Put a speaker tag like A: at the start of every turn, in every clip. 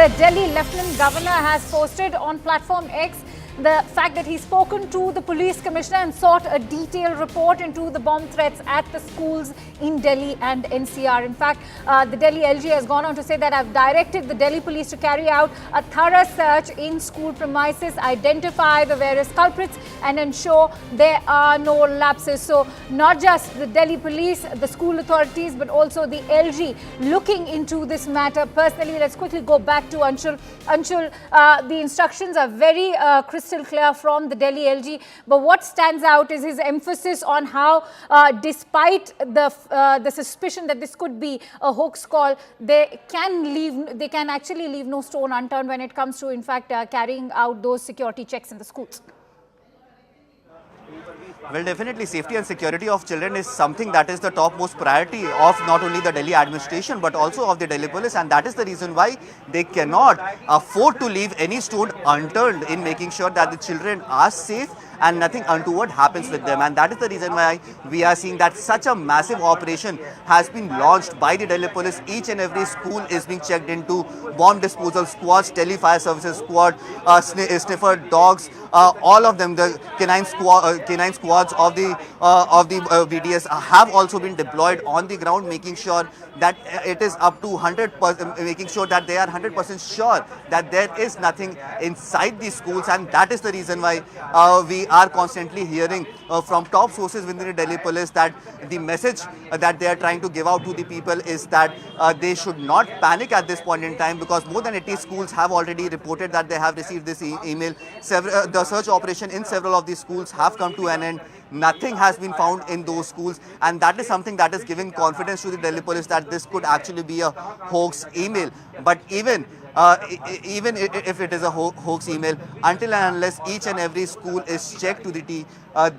A: The Delhi Lieutenant Governor has posted on platform X the fact that he's spoken to the police commissioner and sought a detailed report into the bomb threats at the schools in Delhi and NCR. In fact, the Delhi LG has gone on to say that I've directed the Delhi police to carry out a thorough search in school premises, identify the various culprits and ensure there are no lapses. So not just the Delhi police, the school authorities, but also the LG looking into this matter personally. Let's quickly go back to Anshul. Anshul, the instructions are very crystal clear from the Delhi LG, but what stands out is his emphasis on how, despite the suspicion that this could be a hoax call, they can actually leave no stone unturned when it comes to, in fact, carrying out those security checks in the schools.
B: Well, definitely safety and security of children is something that is the topmost priority of not only the Delhi administration but also of the Delhi police, and that is the reason why they cannot afford to leave any stone unturned in making sure that the children are safe and nothing untoward happens with them. And that is the reason why we are seeing that such a massive operation has been launched by the Delhi police. Each and every school is being checked into, bomb disposal squads, Delhi fire services squad, sniffer dogs, all of them, the canine squads of the VDS have also been deployed on the ground, making sure that it is up to 100%, making sure that they are 100% sure that there is nothing inside these schools. And that is the reason why we are constantly hearing from top sources within the Delhi police that the message that they are trying to give out to the people is that they should not panic at this point in time, because more than 80 schools have already reported that they have received this email. The search operation in several of these schools have come to an end. Nothing has been found in those schools, and that is something that is giving confidence to the Delhi police that this could actually be a hoax email. But even if it is a hoax email, until and unless each and every school is checked to the T,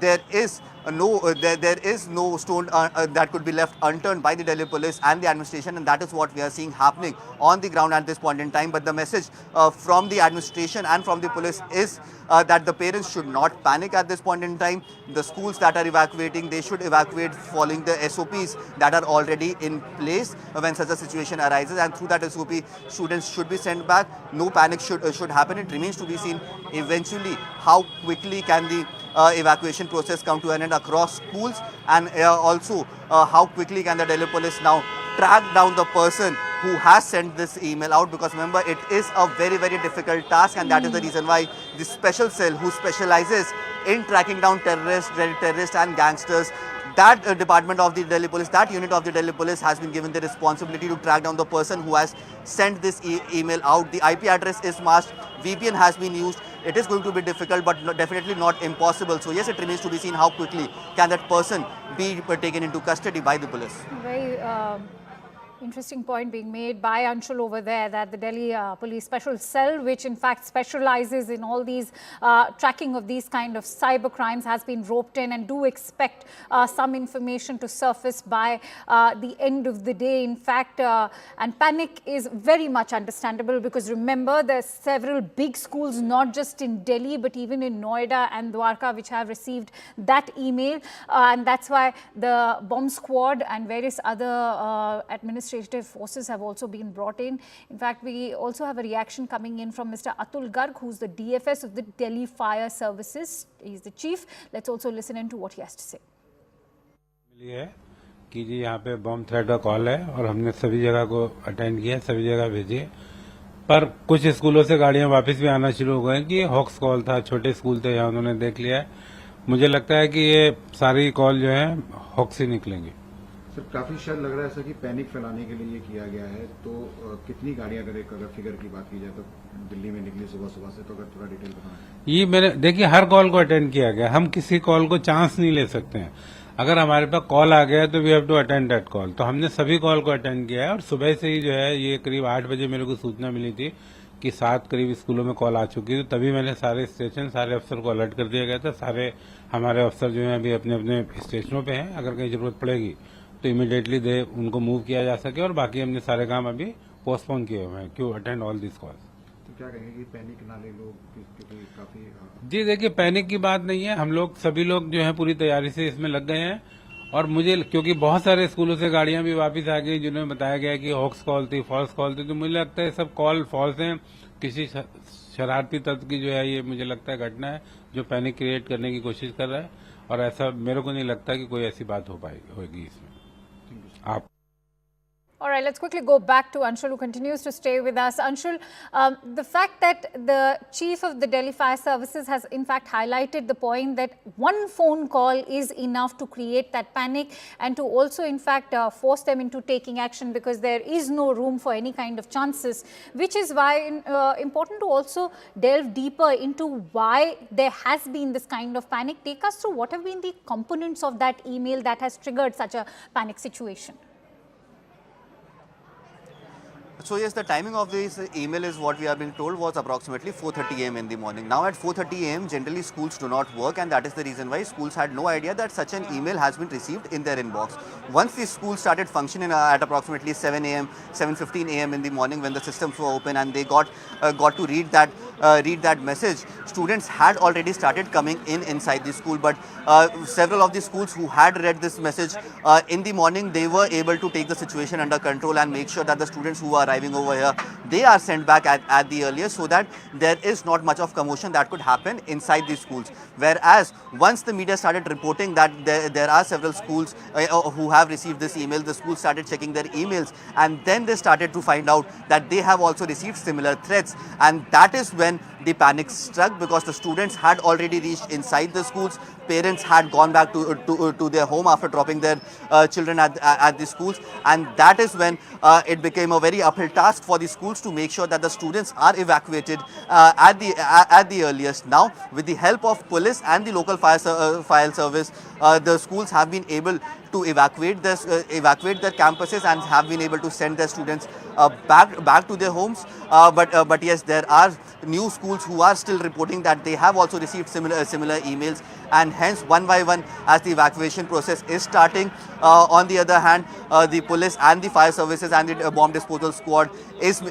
B: there is no stone that could be left unturned by the Delhi police and the administration, and that is what we are seeing happening on the ground at this point in time. But the message from the administration and from the police is that the parents should not panic at this point in time. The schools that are evacuating, they should evacuate following the SOPs that are already in place when such a situation arises, and through that SOP, students should be sent back. No panic should happen. It remains to be seen eventually how quickly can the evacuation process come to an end across schools, and also how quickly can the Delhi police now track down the person who has sent this email out, because remember, it is a very, very difficult task, and that is the reason why the special cell who specializes in tracking down terrorists and gangsters, that department of the Delhi police, that unit of the Delhi police has been given the responsibility to track down the person who has sent this email out. The IP address is masked, VPN has been used. It is going to be difficult, but definitely not impossible. So yes, it remains to be seen how quickly can that person be taken into custody by the police.
A: Very interesting point being made by Anshul over there, that the Delhi Police Special Cell, which in fact specializes in all these tracking of these kind of cyber crimes, has been roped in, and do expect some information to surface by the end of the day. In fact, and panic is very much understandable, because remember, there's several big schools, not just in Delhi, but even in Noida and Dwarka, which have received that email. And that's why the bomb squad and various other administrative forces have also been brought in. In fact, we also have a reaction coming in from Mr. Atul Garg, who's the DFS of the Delhi Fire Services. He's the chief. Let's also listen in to what he has to say.
C: कि जी यहाँ पे बम threat का call है और हमने सभी जगह को अटेंड किया, सभी जगह भेजे, पर कुछ स्कूलों से गाड़ियां वापस भी आना शुरू हो गए कि ये हॉक्स कॉल था, छोटे स्कूल थे, यहाँ उन्होंने देख लिया है। मुझे लगता है कि ये सारी कॉल जो है हॉक्स ही निकलेंगी।
D: सर, काफी शायद लग रहा है सर कि पैनिक फैलाने के लिए ये किया गया है। तो कितनी गाड़ियां, अगर फिगर की बात की जाए तो दिल्ली में निकली सुबह से, तो अगर थोड़ा डिटेल बताएं।
C: ये मैंने देखिए, हर कॉल को अटेंड किया गया, हम किसी कॉल को चांस नहीं ले सकते हैं। अगर हमारे पास कॉल आ गया तो we have to attend that call, तो हमने सभी कॉल को अटेंड किया है। और सुबह से ही जो है, ये करीब 8 बजे मेरे को सूचना मिली थी कि 7 करीब स्कूलों में कॉल आ चुकी थी, तभी मैंने सारे स्टेशन, सारे अफसर को अलर्ट कर दिया गया था। सारे हमारे अफसर जो है अभी अपने अपने स्टेशनों पे हैं, अगर कहीं जरूरत पड़ेगी तो इमीडिएटली उनको मूव किया जा सके। और बाकी हमने सारे काम अभी पोस्टपोन किए हुए हैं क्यों अटेंड ऑल दिस कॉल्स।
D: तो क्या कहेंगे कि पैनिक ना ले लोग, क्योंकि काफी
C: जी देखिए, पैनिक की बात नहीं है, हम लोग सभी लोग जो है पूरी तैयारी से इसमें लग गए हैं। और मुझे क्योंकि बहुत सारे स्कूलों से गाड़ियां भी वापस आ गई जिन्होंने बताया गया कि हॉक्स कॉल थी, फॉल्स कॉल थी, तो मुझे लगता है सब कॉल फॉल्स हैं। किसी शरारती तत्व की जो है ये मुझे लगता है घटना है जो पैनिक क्रिएट करने की कोशिश कर रहा है, और ऐसा मेरे को नहीं लगता कि कोई ऐसी बात होगी इसमें। आप
A: All right, let's quickly go back to Anshul, who continues to stay with us. Anshul, the fact that the chief of the Delhi Fire Services has in fact highlighted the point that one phone call is enough to create that panic and to also in fact force them into taking action, because there is no room for any kind of chances, which is why important to also delve deeper into why there has been this kind of panic. Take us through what have been the components of that email that has triggered such a panic situation.
B: So yes, the timing of this email is what we have been told was approximately 4:30 a.m. in the morning. Now at 4:30 a.m. generally schools do not work, and that is the reason why schools had no idea that such an email has been received in their inbox. Once the schools started functioning at approximately 7 a.m., 7:15 a.m. in the morning when the systems were open and they got to read that message, students had already started coming inside the school. But several of the schools who had read this message in the morning, they were able to take the situation under control and make sure that the students who are arriving over here, they are sent back at the earliest, so that there is not much of commotion that could happen inside the schools. Whereas once the media started reporting that there are several schools who have received this email, the schools started checking their emails, and then they started to find out that they have also received similar threats, and that is when the panic struck, because the students had already reached inside the schools. Parents had gone back to their home after dropping their children at the schools, and that is when it became a very uphill task for the schools to make sure that the students are evacuated at the earliest. Now, with the help of police and the local fire service, the schools have been able to evacuate their campuses and have been able to send their students back to their homes. But yes, there are new schools who are still reporting that they have also received similar emails, and hence one by one, as the evacuation process is starting. On the other hand, the police and the fire services and the bomb disposal squad is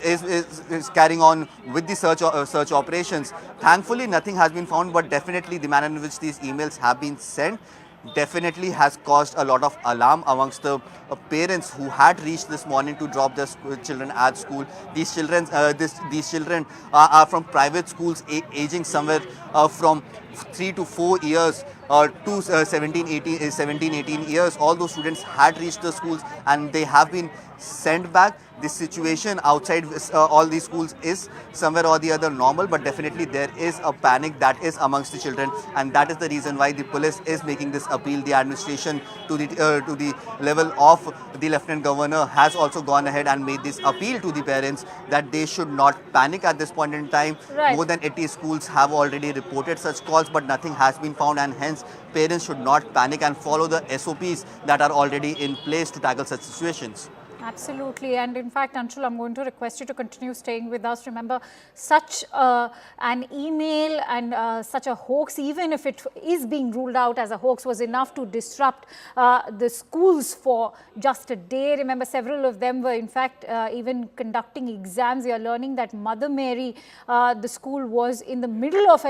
B: carrying on with the search operations. Thankfully, nothing has been found, but definitely the manner in which these emails have been sent definitely has caused a lot of alarm amongst the parents who had reached this morning to drop their children at school. These children are from private schools aging somewhere from 3 to 4 years to 17, 18 years. All those students had reached the schools and they have been sent back. The situation outside all these schools is somewhere or the other normal, but definitely there is a panic that is amongst the children, and that is the reason why the police is making this appeal. The administration to the level of the Lieutenant Governor has also gone ahead and made this appeal to the parents that they should not panic at this point in time.
A: Right.
B: More than 80 schools have already reported such calls, but nothing has been found, and hence parents should not panic and follow the SOPs that are already in place to tackle such situations.
A: Absolutely. And in fact, Anshul, I'm going to request you to continue staying with us. Remember, such an email and such a hoax, even if it is being ruled out as a hoax, was enough to disrupt the schools for just a day. Remember, several of them were in fact even conducting exams. We are learning that Mother Mary, the school, was in the middle of